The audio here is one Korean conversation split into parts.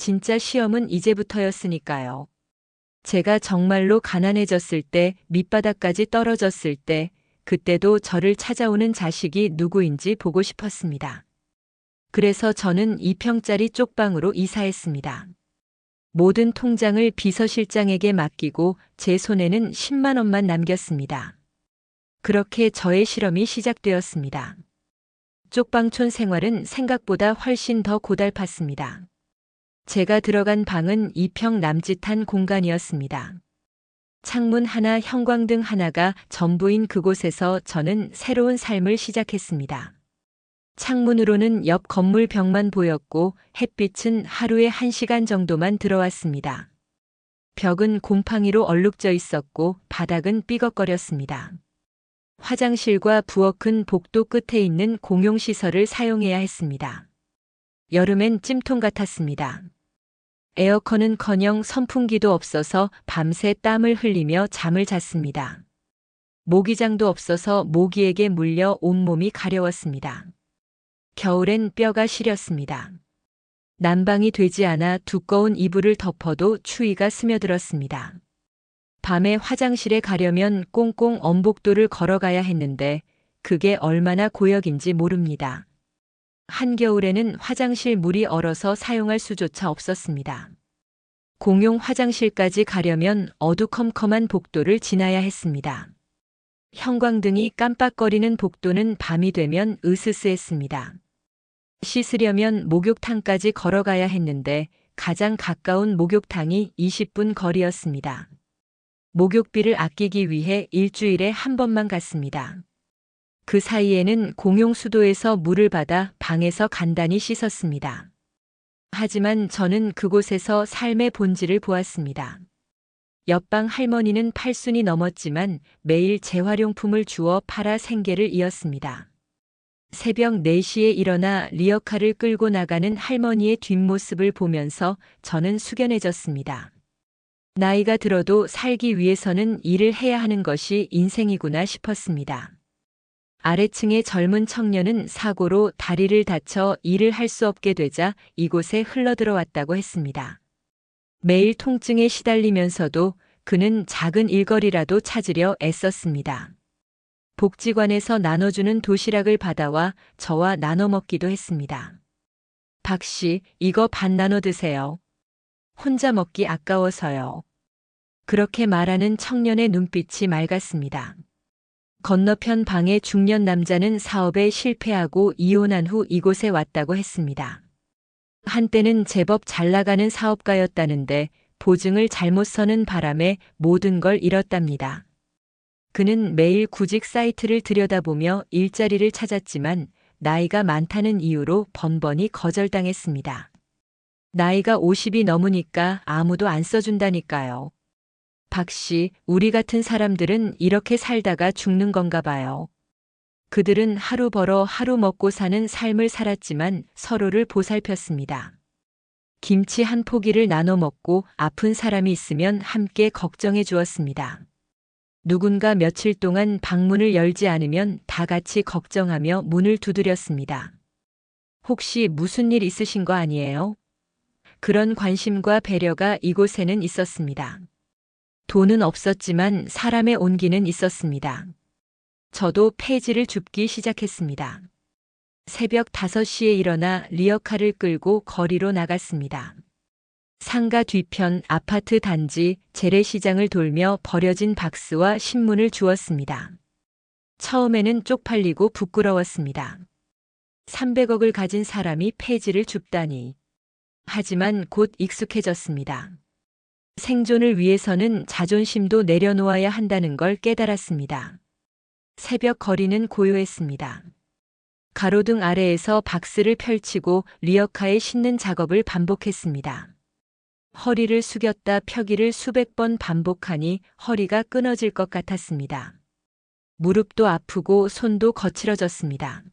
진짜 시험은 이제부터였으니까요. 제가 정말로 가난해졌을 때, 밑바닥까지 떨어졌을 때, 그때도 저를 찾아오는 자식이 누구인지 보고 싶었습니다. 그래서 저는 2평짜리 쪽방으로 이사했습니다. 모든 통장을 비서실장에게 맡기고 제 손에는 10만 원만 남겼습니다. 그렇게 저의 실험이 시작되었습니다. 쪽방촌 생활은 생각보다 훨씬 더 고달팠습니다. 제가 들어간 방은 2평 남짓한 공간이었습니다. 창문 하나, 형광등 하나가 전부인 그곳에서 저는 새로운 삶을 시작했습니다. 창문으로는 옆 건물 벽만 보였고 햇빛은 하루에 1시간 정도만 들어왔습니다. 벽은 곰팡이로 얼룩져 있었고 바닥은 삐걱거렸습니다. 화장실과 부엌은 복도 끝에 있는 공용시설을 사용해야 했습니다. 여름엔 찜통 같았습니다. 에어컨은커녕 선풍기도 없어서 밤새 땀을 흘리며 잠을 잤습니다. 모기장도 없어서 모기에게 물려 온몸이 가려웠습니다. 겨울엔 뼈가 시렸습니다. 난방이 되지 않아 두꺼운 이불을 덮어도 추위가 스며들었습니다. 밤에 화장실에 가려면 꽁꽁 엄복도를 걸어가야 했는데 그게 얼마나 고역인지 모릅니다. 한겨울에는 화장실 물이 얼어서 사용할 수조차 없었습니다. 공용 화장실까지 가려면 어두컴컴한 복도를 지나야 했습니다. 형광등이 깜빡거리는 복도는 밤이 되면 으스스했습니다. 씻으려면 목욕탕까지 걸어가야 했는데 가장 가까운 목욕탕이 20분 거리였습니다. 목욕비를 아끼기 위해 일주일에 한 번만 갔습니다. 그 사이에는 공용 수도에서 물을 받아 방에서 간단히 씻었습니다. 하지만 저는 그곳에서 삶의 본질을 보았습니다. 옆방 할머니는 8순이 넘었지만 매일 재활용품을 주워 팔아 생계를 이었습니다. 새벽 4시에 일어나 리어카를 끌고 나가는 할머니의 뒷모습을 보면서 저는 숙연해졌습니다. 나이가 들어도 살기 위해서는 일을 해야 하는 것이 인생이구나 싶었습니다. 아래층의 젊은 청년은 사고로 다리를 다쳐 일을 할 수 없게 되자 이곳에 흘러들어왔다고 했습니다. 매일 통증에 시달리면서도 그는 작은 일거리라도 찾으려 애썼습니다. 복지관에서 나눠주는 도시락을 받아와 저와 나눠 먹기도 했습니다. 박 씨, 이거 반 나눠 드세요. 혼자 먹기 아까워서요. 그렇게 말하는 청년의 눈빛이 맑았습니다. 건너편 방의 중년 남자는 사업에 실패하고 이혼한 후 이곳에 왔다고 했습니다. 한때는 제법 잘 나가는 사업가였다는데 보증을 잘못 서는 바람에 모든 걸 잃었답니다. 그는 매일 구직 사이트를 들여다보며 일자리를 찾았지만 나이가 많다는 이유로 번번이 거절당했습니다. 나이가 50이 넘으니까 아무도 안 써준다니까요. 박 씨, 우리 같은 사람들은 이렇게 살다가 죽는 건가 봐요. 그들은 하루 벌어 하루 먹고 사는 삶을 살았지만 서로를 보살폈습니다. 김치 한 포기를 나눠 먹고 아픈 사람이 있으면 함께 걱정해 주었습니다. 누군가 며칠 동안 방문을 열지 않으면 다 같이 걱정하며 문을 두드렸습니다. 혹시 무슨 일 있으신 거 아니에요? 그런 관심과 배려가 이곳에는 있었습니다. 돈은 없었지만 사람의 온기는 있었습니다. 저도 폐지를 줍기 시작했습니다. 새벽 5시에 일어나 리어카를 끌고 거리로 나갔습니다. 상가 뒤편 아파트 단지 재래시장을 돌며 버려진 박스와 신문을 주웠습니다. 처음에는 쪽팔리고 부끄러웠습니다. 300억을 가진 사람이 폐지를 줍다니. 하지만 곧 익숙해졌습니다. 생존을 위해서는 자존심도 내려놓아야 한다는 걸 깨달았습니다. 새벽 거리는 고요했습니다. 가로등 아래에서 박스를 펼치고 리어카에 싣는 작업을 반복했습니다. 허리를 숙였다 펴기를 수백 번 반복하니 허리가 끊어질 것 같았습니다. 무릎도 아프고 손도 거칠어졌습니다.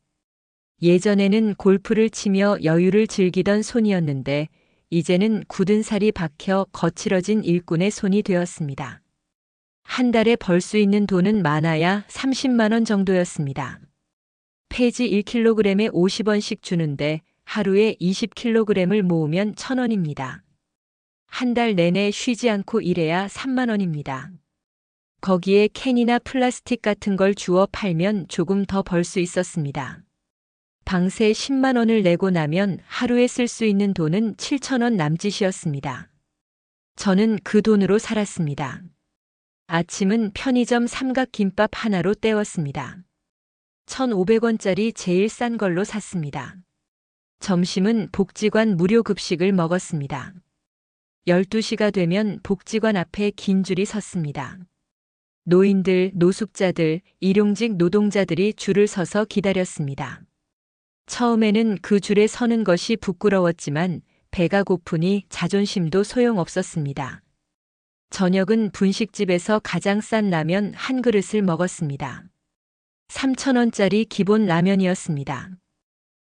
예전에는 골프를 치며 여유를 즐기던 손이었는데 이제는 굳은 살이 박혀 거칠어진 일꾼의 손이 되었습니다. 한 달에 벌 수 있는 돈은 많아야 30만 원 정도였습니다. 폐지 1kg에 50원씩 주는데 하루에 20kg을 모으면 1,000원입니다. 한 달 내내 쉬지 않고 일해야 3만 원입니다. 거기에 캔이나 플라스틱 같은 걸 주워 팔면 조금 더 벌 수 있었습니다. 방세 10만 원을 내고 나면 하루에 쓸 수 있는 돈은 7,000원 남짓이었습니다. 저는 그 돈으로 살았습니다. 아침은 편의점 삼각김밥 하나로 때웠습니다. 1,500원짜리 제일 싼 걸로 샀습니다. 점심은 복지관 무료 급식을 먹었습니다. 12시가 되면 복지관 앞에 긴 줄이 섰습니다. 노인들, 노숙자들, 일용직 노동자들이 줄을 서서 기다렸습니다. 처음에는 그 줄에 서는 것이 부끄러웠지만 배가 고프니 자존심도 소용없었습니다. 저녁은 분식집에서 가장 싼 라면 한 그릇을 먹었습니다. 3,000원짜리 기본 라면이었습니다.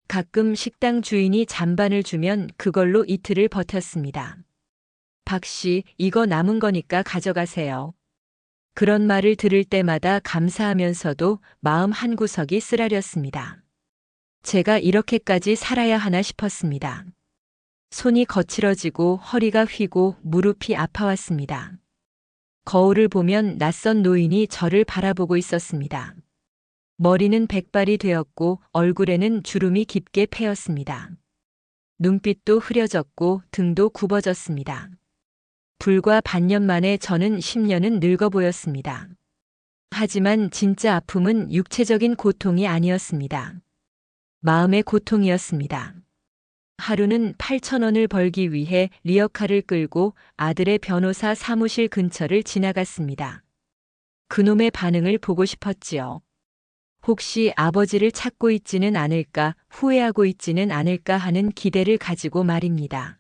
가끔 식당 주인이 잔반을 주면 그걸로 이틀을 버텼습니다. 박씨, 이거 남은 거니까 가져가세요. 그런 말을 들을 때마다 감사하면서도 마음 한구석이 쓰라렸습니다. 제가 이렇게까지 살아야 하나 싶었습니다. 손이 거칠어지고 허리가 휘고 무릎이 아파왔습니다. 거울을 보면 낯선 노인이 저를 바라보고 있었습니다. 머리는 백발이 되었고 얼굴에는 주름이 깊게 패였습니다. 눈빛도 흐려졌고 등도 굽어졌습니다. 불과 반년 만에 저는 10년은 늙어 보였습니다. 하지만 진짜 아픔은 육체적인 고통이 아니었습니다. 마음의 고통이었습니다. 하루는 8,000원을 벌기 위해 리어카를 끌고 아들의 변호사 사무실 근처를 지나갔습니다. 그놈의 반응을 보고 싶었지요. 혹시 아버지를 찾고 있지는 않을까, 후회하고 있지는 않을까 하는 기대를 가지고 말입니다.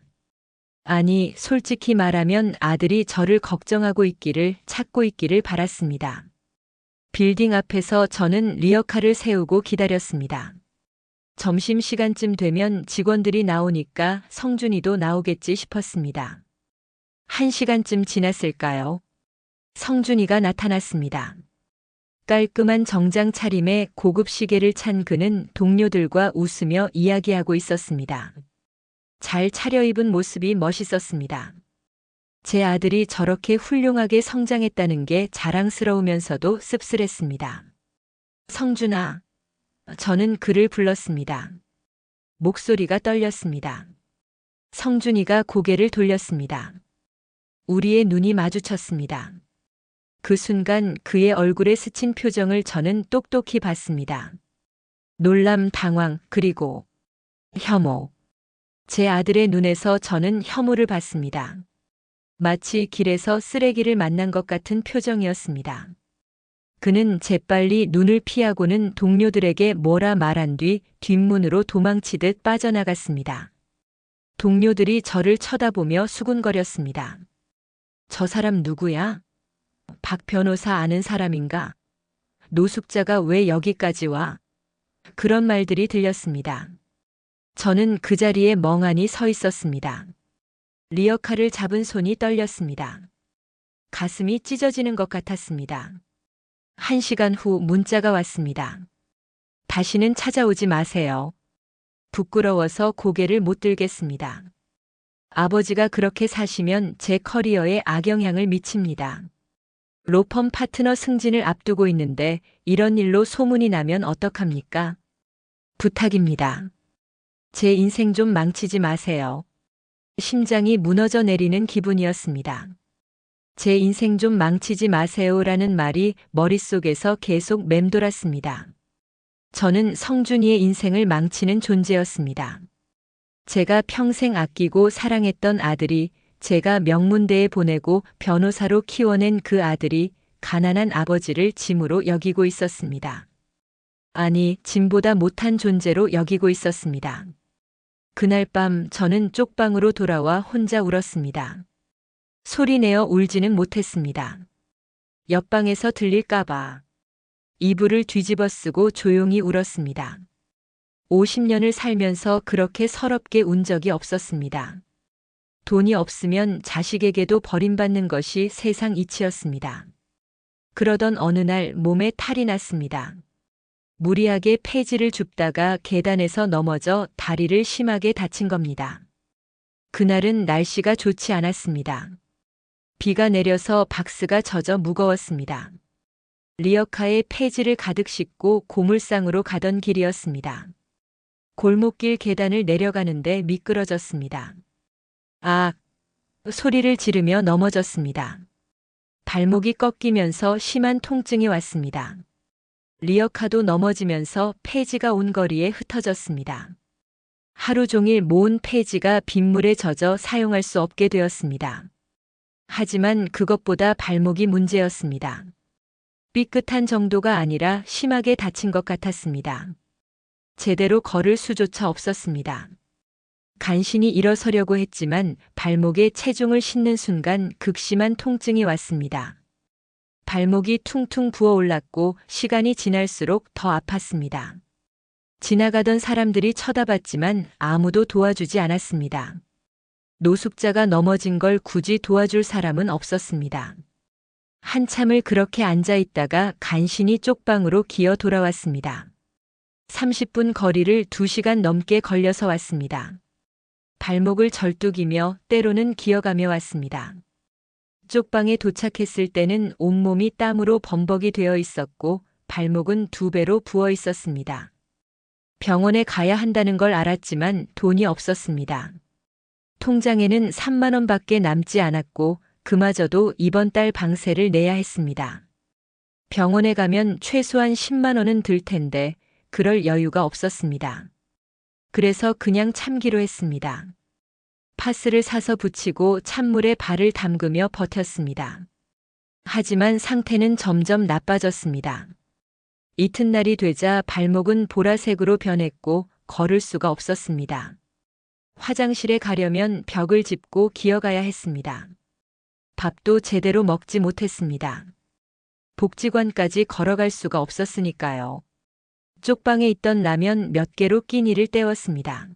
아니, 솔직히 말하면 아들이 저를 걱정하고 있기를, 찾고 있기를 바랐습니다. 빌딩 앞에서 저는 리어카를 세우고 기다렸습니다. 점심시간쯤 되면 직원들이 나오니까 성준이도 나오겠지 싶었습니다. 1시간쯤 지났을까요? 성준이가 나타났습니다. 깔끔한 정장 차림에 고급 시계를 찬 그는 동료들과 웃으며 이야기하고 있었습니다. 잘 차려입은 모습이 멋있었습니다. 제 아들이 저렇게 훌륭하게 성장했다는 게 자랑스러우면서도 씁쓸했습니다. 성준아. 저는 그를 불렀습니다. 목소리가 떨렸습니다. 성준이가 고개를 돌렸습니다. 우리의 눈이 마주쳤습니다. 그 순간 그의 얼굴에 스친 표정을 저는 똑똑히 봤습니다. 놀람, 당황, 그리고 혐오. 제 아들의 눈에서 저는 혐오를 봤습니다. 마치 길에서 쓰레기를 만난 것 같은 표정이었습니다. 그는 재빨리 눈을 피하고는 동료들에게 뭐라 말한 뒤 뒷문으로 도망치듯 빠져나갔습니다. 동료들이 저를 쳐다보며 수군거렸습니다. 저 사람 누구야? 박 변호사 아는 사람인가? 노숙자가 왜 여기까지 와? 그런 말들이 들렸습니다. 저는 그 자리에 멍하니 서 있었습니다. 리어카를 잡은 손이 떨렸습니다. 가슴이 찢어지는 것 같았습니다. 1시간 후 문자가 왔습니다. 다시는 찾아오지 마세요. 부끄러워서 고개를 못 들겠습니다. 아버지가 그렇게 사시면 제 커리어에 악영향을 미칩니다. 로펌 파트너 승진을 앞두고 있는데 이런 일로 소문이 나면 어떡합니까? 부탁입니다. 제 인생 좀 망치지 마세요. 심장이 무너져 내리는 기분이었습니다. 제 인생 좀 망치지 마세요라는 말이 머릿속에서 계속 맴돌았습니다. 저는 성준이의 인생을 망치는 존재였습니다. 제가 평생 아끼고 사랑했던 아들이, 제가 명문대에 보내고 변호사로 키워낸 그 아들이 가난한 아버지를 짐으로 여기고 있었습니다. 아니, 짐보다 못한 존재로 여기고 있었습니다. 그날 밤 저는 쪽방으로 돌아와 혼자 울었습니다. 소리내어 울지는 못했습니다. 옆방에서 들릴까봐. 이불을 뒤집어 쓰고 조용히 울었습니다. 50년을 살면서 그렇게 서럽게 운 적이 없었습니다. 돈이 없으면 자식에게도 버림받는 것이 세상 이치였습니다. 그러던 어느 날 몸에 탈이 났습니다. 무리하게 폐지를 줍다가 계단에서 넘어져 다리를 심하게 다친 겁니다. 그날은 날씨가 좋지 않았습니다. 비가 내려서 박스가 젖어 무거웠습니다. 리어카에 폐지를 가득 싣고 고물상으로 가던 길이었습니다. 골목길 계단을 내려가는데 미끄러졌습니다. 아! 소리를 지르며 넘어졌습니다. 발목이 꺾이면서 심한 통증이 왔습니다. 리어카도 넘어지면서 폐지가 온 거리에 흩어졌습니다. 하루 종일 모은 폐지가 빗물에 젖어 사용할 수 없게 되었습니다. 하지만 그것보다 발목이 문제였습니다. 삐끗한 정도가 아니라 심하게 다친 것 같았습니다. 제대로 걸을 수조차 없었습니다. 간신히 일어서려고 했지만 발목에 체중을 싣는 순간 극심한 통증이 왔습니다. 발목이 퉁퉁 부어올랐고 시간이 지날수록 더 아팠습니다. 지나가던 사람들이 쳐다봤지만 아무도 도와주지 않았습니다. 노숙자가 넘어진 걸 굳이 도와줄 사람은 없었습니다. 한참을 그렇게 앉아 있다가 간신히 쪽방으로 기어 돌아왔습니다. 30분 거리를 2시간 넘게 걸려서 왔습니다. 발목을 절뚝이며 때로는 기어가며 왔습니다. 쪽방에 도착했을 때는 온몸이 땀으로 범벅이 되어 있었고 발목은 2배로 부어 있었습니다. 병원에 가야 한다는 걸 알았지만 돈이 없었습니다. 통장에는 3만 원밖에 남지 않았고 그마저도 이번 달 방세를 내야 했습니다. 병원에 가면 최소한 10만 원은 들 텐데 그럴 여유가 없었습니다. 그래서 그냥 참기로 했습니다. 파스를 사서 붙이고 찬물에 발을 담그며 버텼습니다. 하지만 상태는 점점 나빠졌습니다. 이튿날이 되자 발목은 보라색으로 변했고 걸을 수가 없었습니다. 화장실에 가려면 벽을 짚고 기어가야 했습니다. 밥도 제대로 먹지 못했습니다. 복지관까지 걸어갈 수가 없었으니까요. 쪽방에 있던 라면 몇 개로 끼니를 때웠습니다.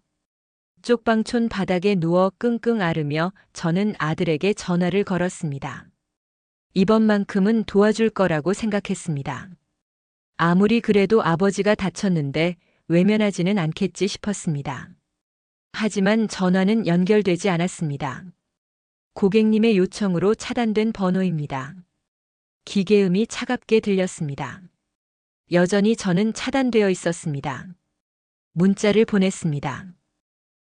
쪽방촌 바닥에 누워 끙끙 앓으며 저는 아들에게 전화를 걸었습니다. 이번만큼은 도와줄 거라고 생각했습니다. 아무리 그래도 아버지가 다쳤는데 외면하지는 않겠지 싶었습니다. 하지만 전화는 연결되지 않았습니다. 고객님의 요청으로 차단된 번호입니다. 기계음이 차갑게 들렸습니다. 여전히 저는 차단되어 있었습니다. 문자를 보냈습니다.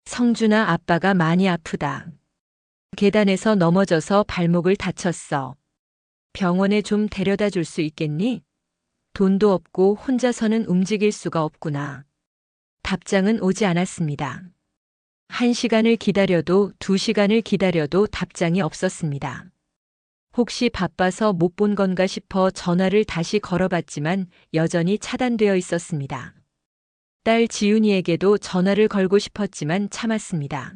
성준아, 아빠가 많이 아프다. 계단에서 넘어져서 발목을 다쳤어. 병원에 좀 데려다 줄 수 있겠니? 돈도 없고 혼자서는 움직일 수가 없구나. 답장은 오지 않았습니다. 1시간을 기다려도 2시간을 기다려도 답장이 없었습니다. 혹시 바빠서 못 본 건가 싶어 전화를 다시 걸어봤지만 여전히 차단되어 있었습니다. 딸 지윤이에게도 전화를 걸고 싶었지만 참았습니다.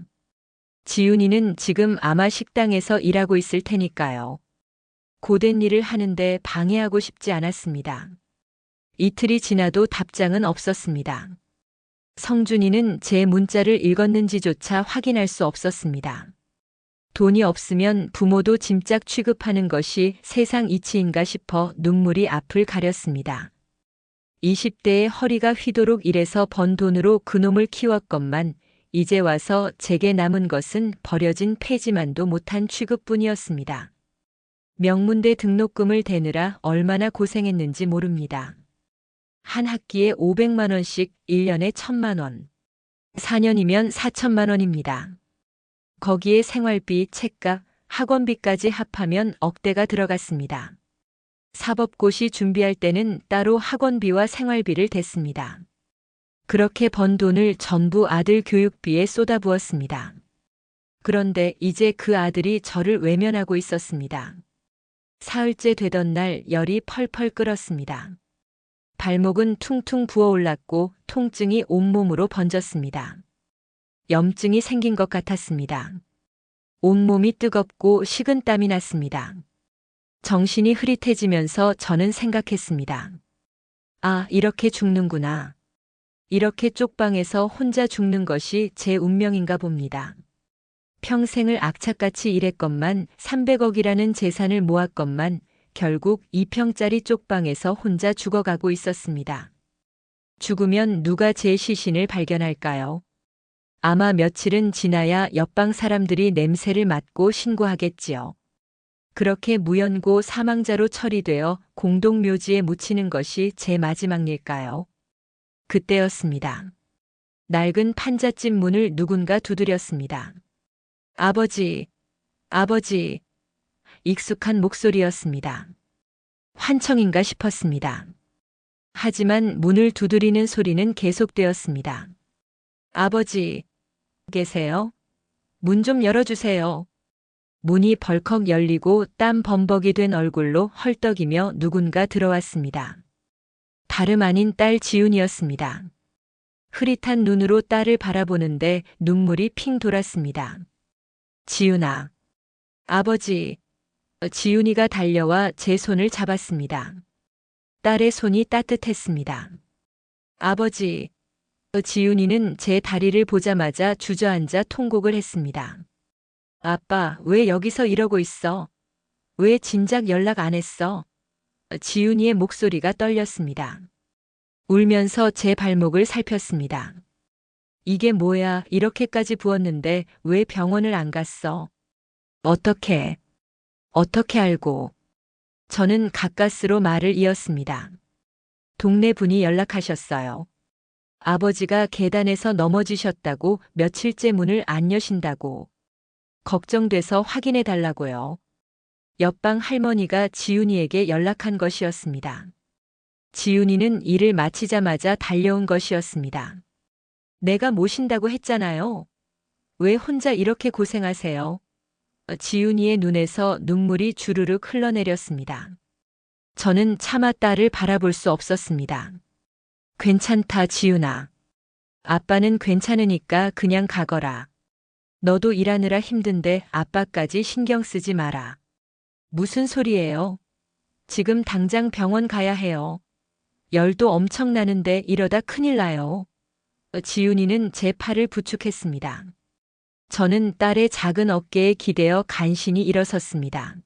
지윤이는 지금 아마 식당에서 일하고 있을 테니까요. 고된 일을 하는데 방해하고 싶지 않았습니다. 이틀이 지나도 답장은 없었습니다. 성준이는 제 문자를 읽었는지조차 확인할 수 없었습니다. 돈이 없으면 부모도 짐짝 취급하는 것이 세상 이치인가 싶어 눈물이 앞을 가렸습니다. 20대에 허리가 휘도록 일해서 번 돈으로 그놈을 키웠건만 이제 와서 제게 남은 것은 버려진 폐지만도 못한 취급뿐이었습니다. 명문대 등록금을 대느라 얼마나 고생했는지 모릅니다. 한 학기에 500만 원씩 1년에 1,000만 원. 4년이면 4천만 원입니다. 거기에 생활비, 책값, 학원비까지 합하면 억대가 들어갔습니다. 사법고시 준비할 때는 따로 학원비와 생활비를 댔습니다. 그렇게 번 돈을 전부 아들 교육비에 쏟아부었습니다. 그런데 이제 그 아들이 저를 외면하고 있었습니다. 사흘째 되던 날 열이 펄펄 끓었습니다. 발목은 퉁퉁 부어올랐고 통증이 온몸으로 번졌습니다. 염증이 생긴 것 같았습니다. 온몸이 뜨겁고 식은땀이 났습니다. 정신이 흐릿해지면서 저는 생각했습니다. 아, 이렇게 죽는구나. 이렇게 쪽방에서 혼자 죽는 것이 제 운명인가 봅니다. 평생을 악착같이 일했건만 300억이라는 재산을 모았건만 결국 2평짜리 쪽방에서 혼자 죽어가고 있었습니다. 죽으면 누가 제 시신을 발견할까요? 아마 며칠은 지나야 옆방 사람들이 냄새를 맡고 신고하겠지요. 그렇게 무연고 사망자로 처리되어 공동묘지에 묻히는 것이 제 마지막 일일까요? 그때였습니다. 낡은 판잣집 문을 누군가 두드렸습니다. 아버지, 아버지, 익숙한 목소리였습니다. 환청인가 싶었습니다. 하지만 문을 두드리는 소리는 계속되었습니다. 아버지, 계세요? 문 좀 열어주세요. 문이 벌컥 열리고 땀 범벅이 된 얼굴로 헐떡이며 누군가 들어왔습니다. 다름 아닌 딸 지훈이었습니다. 흐릿한 눈으로 딸을 바라보는데 눈물이 핑 돌았습니다. 지훈아. 아버지. 지훈이가 달려와 제 손을 잡았습니다. 딸의 손이 따뜻했습니다. 아버지. 지훈이는 제 다리를 보자마자 주저앉아 통곡을 했습니다. 아빠, 왜 여기서 이러고 있어? 왜 진작 연락 안 했어? 지훈이의 목소리가 떨렸습니다. 울면서 제 발목을 살폈습니다. 이게 뭐야, 이렇게까지 부었는데 왜 병원을 안 갔어? 어떻게 알고? 저는 가까스로 말을 이었습니다. 동네 분이 연락하셨어요. 아버지가 계단에서 넘어지셨다고 며칠째 문을 안 여신다고. 걱정돼서 확인해 달라고요. 옆방 할머니가 지훈이에게 연락한 것이었습니다. 지훈이는 일을 마치자마자 달려온 것이었습니다. 내가 모신다고 했잖아요. 왜 혼자 이렇게 고생하세요? 지훈이의 눈에서 눈물이 주르륵 흘러내렸습니다. 저는 차마 딸을 바라볼 수 없었습니다. 괜찮다, 지훈아. 아빠는 괜찮으니까 그냥 가거라. 너도 일하느라 힘든데 아빠까지 신경 쓰지 마라. 무슨 소리예요? 지금 당장 병원 가야 해요. 열도 엄청 나는데 이러다 큰일 나요. 지훈이는 제 팔을 부축했습니다. 저는 딸의 작은 어깨에 기대어 간신히 일어섰습니다.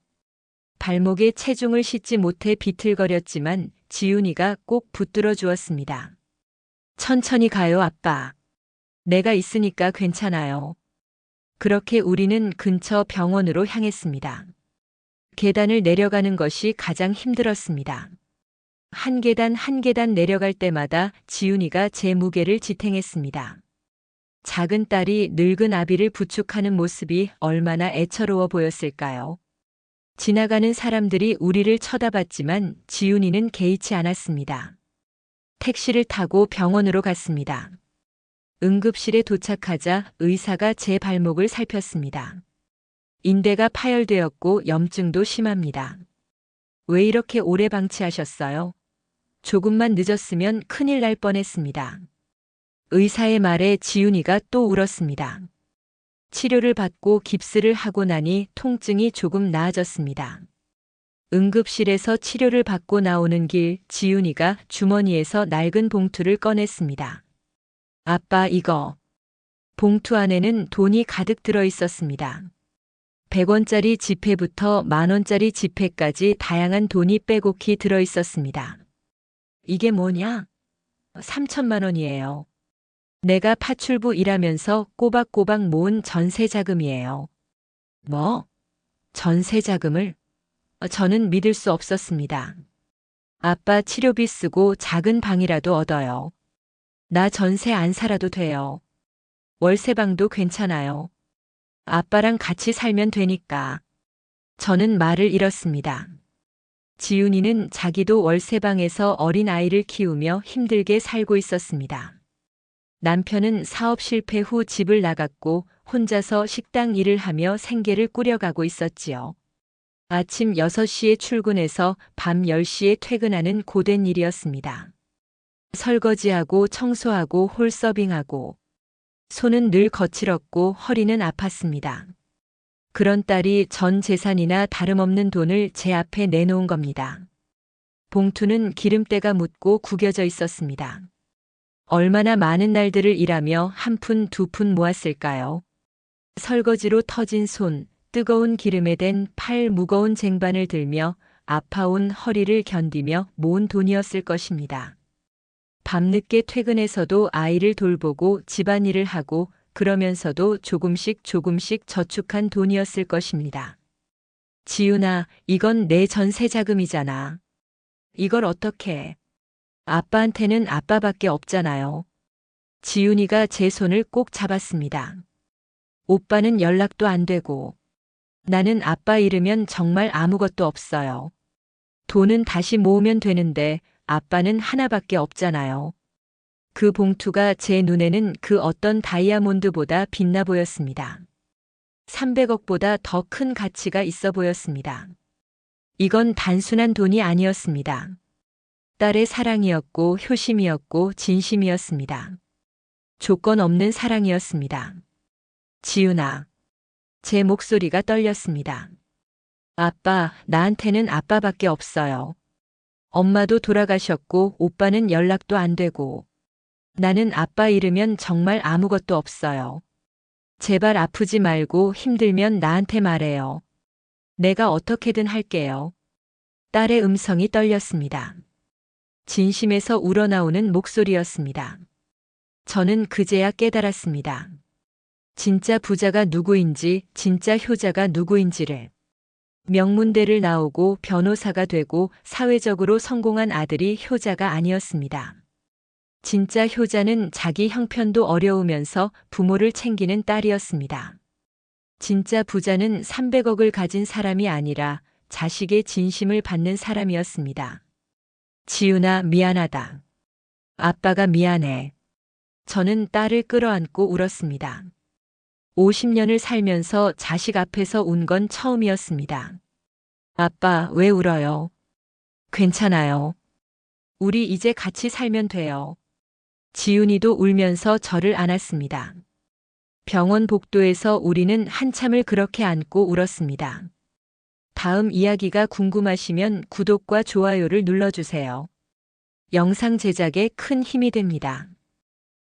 발목에 체중을 싣지 못해 비틀거렸지만 지훈이가 꼭 붙들어 주었습니다. 천천히 가요, 아빠. 내가 있으니까 괜찮아요. 그렇게 우리는 근처 병원으로 향했습니다. 계단을 내려가는 것이 가장 힘들었습니다. 한 계단 한 계단 내려갈 때마다 지훈이가 제 무게를 지탱했습니다. 작은 딸이 늙은 아비를 부축하는 모습이 얼마나 애처로워 보였을까요? 지나가는 사람들이 우리를 쳐다봤지만 지훈이는 개의치 않았습니다. 택시를 타고 병원으로 갔습니다. 응급실에 도착하자 의사가 제 발목을 살폈습니다. 인대가 파열되었고 염증도 심합니다. 왜 이렇게 오래 방치하셨어요? 조금만 늦었으면 큰일 날 뻔했습니다. 의사의 말에 지훈이가 또 울었습니다. 치료를 받고 깁스를 하고 나니 통증이 조금 나아졌습니다. 응급실에서 치료를 받고 나오는 길 지훈이가 주머니에서 낡은 봉투를 꺼냈습니다. 아빠, 이거. 봉투 안에는 돈이 가득 들어 있었습니다. 100원짜리 지폐부터 만원짜리 지폐까지 다양한 돈이 빼곡히 들어 있었습니다. 이게 뭐냐? 3천만 원이에요. 내가 파출부 일하면서 꼬박꼬박 모은 전세 자금이에요. 뭐? 전세 자금을? 저는 믿을 수 없었습니다. 아빠 치료비 쓰고 작은 방이라도 얻어요. 나 전세 안 살아도 돼요. 월세방도 괜찮아요. 아빠랑 같이 살면 되니까. 저는 말을 잃었습니다. 지훈이는 자기도 월세방에서 어린 아이를 키우며 힘들게 살고 있었습니다. 남편은 사업 실패 후 집을 나갔고 혼자서 식당 일을 하며 생계를 꾸려가고 있었지요. 아침 6시에 출근해서 밤 10시에 퇴근하는 고된 일이었습니다. 설거지하고 청소하고 홀서빙하고 손은 늘 거칠었고 허리는 아팠습니다. 그런 딸이 전 재산이나 다름없는 돈을 제 앞에 내놓은 겁니다. 봉투는 기름때가 묻고 구겨져 있었습니다. 얼마나 많은 날들을 일하며 한 푼 두 푼 모았을까요? 설거지로 터진 손, 뜨거운 기름에 댄 팔, 무거운 쟁반을 들며 아파온 허리를 견디며 모은 돈이었을 것입니다. 밤늦게 퇴근해서도 아이를 돌보고 집안일을 하고 그러면서도 조금씩 조금씩 저축한 돈이었을 것입니다. 지윤아, 이건 내 전세 자금이잖아. 이걸 어떻게 해? 아빠한테는 아빠밖에 없잖아요. 지윤이가 제 손을 꼭 잡았습니다. 오빠는 연락도 안 되고 나는 아빠 잃으면 정말 아무것도 없어요. 돈은 다시 모으면 되는데 아빠는 하나밖에 없잖아요. 그 봉투가 제 눈에는 그 어떤 다이아몬드보다 빛나 보였습니다. 300억보다 더 큰 가치가 있어 보였습니다. 이건 단순한 돈이 아니었습니다. 딸의 사랑이었고 효심이었고 진심이었습니다. 조건 없는 사랑이었습니다. 지윤아. 제 목소리가 떨렸습니다. 아빠, 나한테는 아빠밖에 없어요. 엄마도 돌아가셨고 오빠는 연락도 안 되고 나는 아빠 잃으면 정말 아무것도 없어요. 제발 아프지 말고 힘들면 나한테 말해요. 내가 어떻게든 할게요. 딸의 음성이 떨렸습니다. 진심에서 우러나오는 목소리였습니다. 저는 그제야 깨달았습니다. 진짜 부자가 누구인지, 진짜 효자가 누구인지를. 명문대를 나오고 변호사가 되고 사회적으로 성공한 아들이 효자가 아니었습니다. 진짜 효자는 자기 형편도 어려우면서 부모를 챙기는 딸이었습니다. 진짜 부자는 300억을 가진 사람이 아니라 자식의 진심을 받는 사람이었습니다. 지윤아, 미안하다. 아빠가 미안해. 저는 딸을 끌어안고 울었습니다. 50년을 살면서 자식 앞에서 운 건 처음이었습니다. 아빠, 왜 울어요? 괜찮아요. 우리 이제 같이 살면 돼요. 지윤이도 울면서 저를 안았습니다. 병원 복도에서 우리는 한참을 그렇게 안고 울었습니다. 다음 이야기가 궁금하시면 구독과 좋아요를 눌러주세요. 영상 제작에 큰 힘이 됩니다.